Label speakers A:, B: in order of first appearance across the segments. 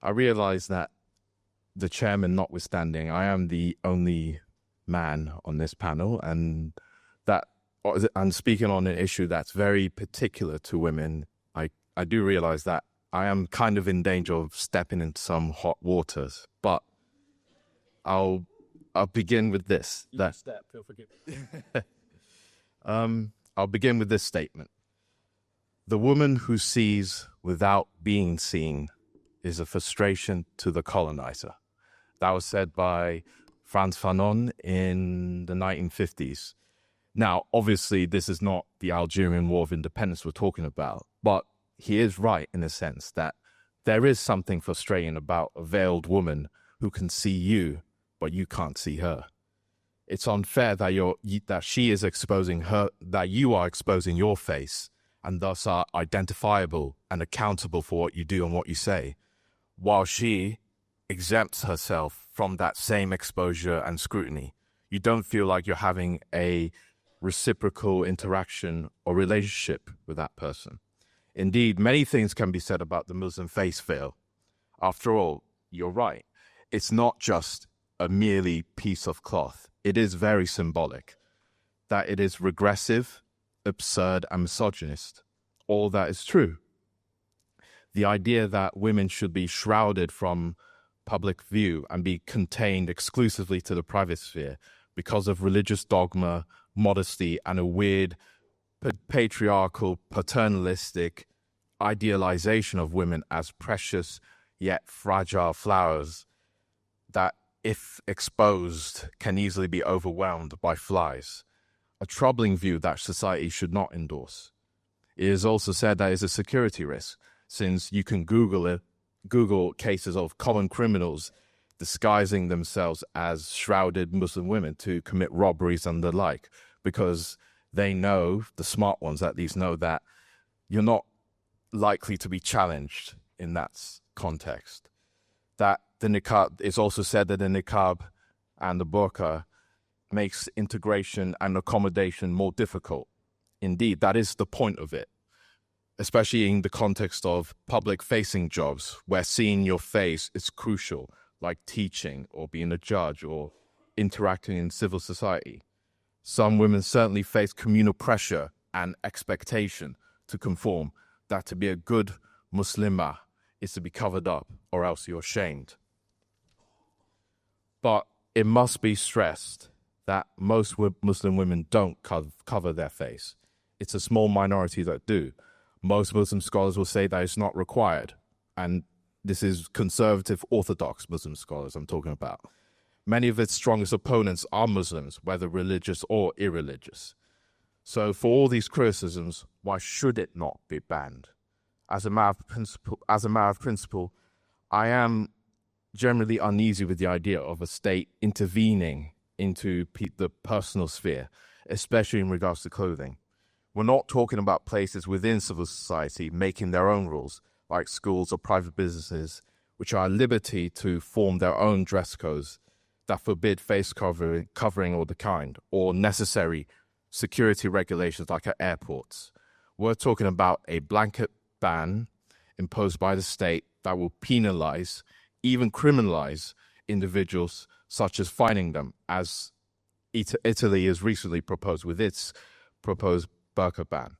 A: I realize that the chairman notwithstanding, I am the only man on this panel, and that I'm speaking on an issue that's very particular to women. I do realize that I am kind of in danger of stepping into some hot waters, but I'll begin with this. I'll begin with this statement. The woman who sees without being seen is a frustration to the colonizer. That was said by Frantz Fanon in the 1950s. Now, obviously, this is not the Algerian War of Independence we're talking about, but he is right in a sense that there is something frustrating about a veiled woman who can see you, but you can't see her. It's unfair that she is exposing her, that you are exposing your face, and thus are identifiable and accountable for what you do and what you say, while she exempts herself from that same exposure and scrutiny. You don't feel like you're having a reciprocal interaction or relationship with that person. Indeed, many things can be said about the Muslim face veil. After all, you're right. It's not just a merely piece of cloth. It is very symbolic. That it is regressive, absurd, and misogynist. All that is true. The idea that women should be shrouded from public view and be contained exclusively to the private sphere because of religious dogma, modesty, and a weird patriarchal, paternalistic idealization of women as precious yet fragile flowers that, if exposed, can easily be overwhelmed by flies. A troubling view that society should not endorse. It is also said that it's a security risk, since you can Google cases of common criminals disguising themselves as shrouded Muslim women to commit robberies and the like, because they know, the smart ones at least know, that you're not likely to be challenged in that context. That the niqab, it's also said that the niqab and the burqa makes integration and accommodation more difficult. Indeed, that is the point of it, especially in the context of public-facing jobs where seeing your face is crucial, like teaching or being a judge or interacting in civil society. Some women certainly face communal pressure and expectation to conform, that to be a good Muslimah is to be covered up or else you're shamed. But it must be stressed that most Muslim women don't cover their face. It's a small minority that do. Most Muslim scholars will say that it's not required. And this is conservative Orthodox Muslim scholars I'm talking about. Many of its strongest opponents are Muslims, whether religious or irreligious. So for all these criticisms, why should it not be banned? As a matter of principle, I am generally uneasy with the idea of a state intervening into the personal sphere, especially in regards to clothing. We're not talking about places within civil society making their own rules, like schools or private businesses, which are at liberty to form their own dress codes that forbid face covering or the kind, or necessary security regulations like at airports. We're talking about a blanket ban imposed by the state that will penalize, even criminalize, individuals, such as fining them, as Italy has recently proposed with its proposed burqa ban.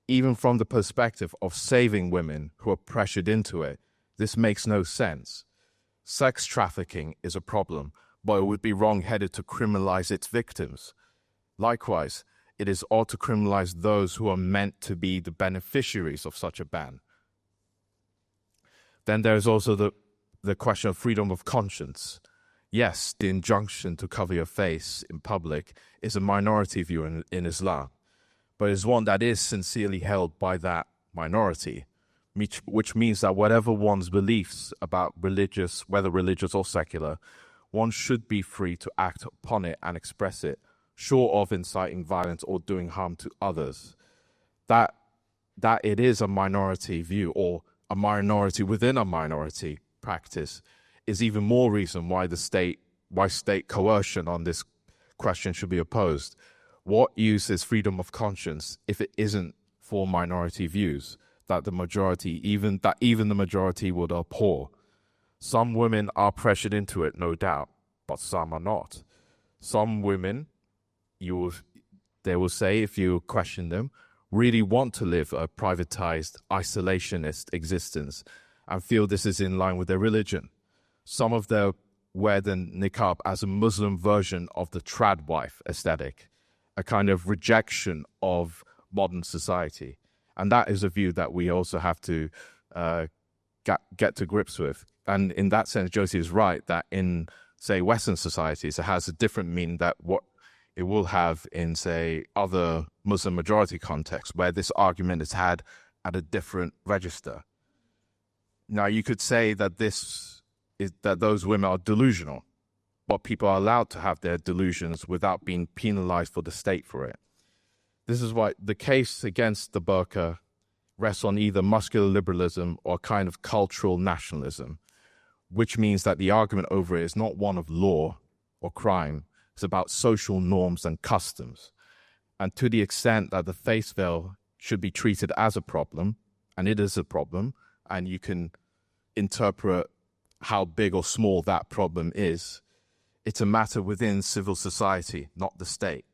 A: Even from the perspective of saving women who are pressured into it, this makes no sense. Sex trafficking is a problem, but it would be wrong-headed to criminalize its victims. Likewise, it is odd to criminalize those who are meant to be the beneficiaries of such a ban. Then there is also the question of freedom of conscience. Yes, the injunction to cover your face in public is a minority view in Islam, but is one that is sincerely held by that minority, which means that whatever one's beliefs about whether religious or secular, one should be free to act upon it and express it, short of inciting violence or doing harm to others. That it is a minority view, or a minority within a minority practice, is even more reason why state coercion on this question should be opposed. What use is freedom of conscience if it isn't for minority views that even the majority would abhor? Some women are pressured into it, no doubt, but some are not. Some women, they will say, if you question them, really want to live a privatized, isolationist existence and feel this is in line with their religion. Some of them wear the niqab as a Muslim version of the trad wife aesthetic, a kind of rejection of modern society. And that is a view that we also have to get to grips with. And in that sense, Josie is right that in, say, Western societies, it has a different meaning that what it will have in, say, other Muslim majority contexts where this argument is had at a different register. Now, you could say that that those women are delusional, but people are allowed to have their delusions without being penalized for the state for it. This is why the case against the burqa rests on either muscular liberalism or a kind of cultural nationalism, which means that the argument over it is not one of law or crime. It's about social norms and customs. And to the extent that the face veil should be treated as a problem, and it is a problem, and you can interpret how big or small that problem is, it's a matter within civil society, not the state.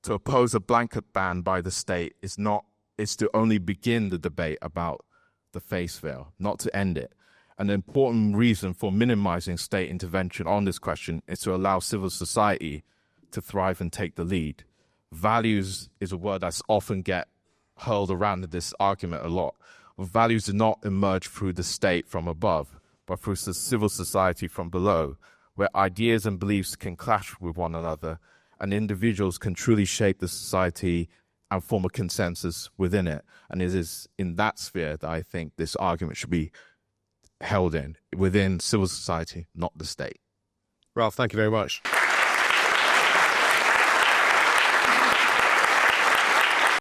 A: To oppose a blanket ban by the state is to only begin the debate about the face veil, not to end it. An important reason for minimizing state intervention on this question is to allow civil society to thrive and take the lead. Values is a word that's often get hurled around in this argument a lot. Values do not emerge through the state from above, but through the civil society from below, where ideas and beliefs can clash with one another, and individuals can truly shape the society and form a consensus within it. And it is in that sphere that I think this argument should be held within civil society, not the state.
B: Ralph, thank you very much.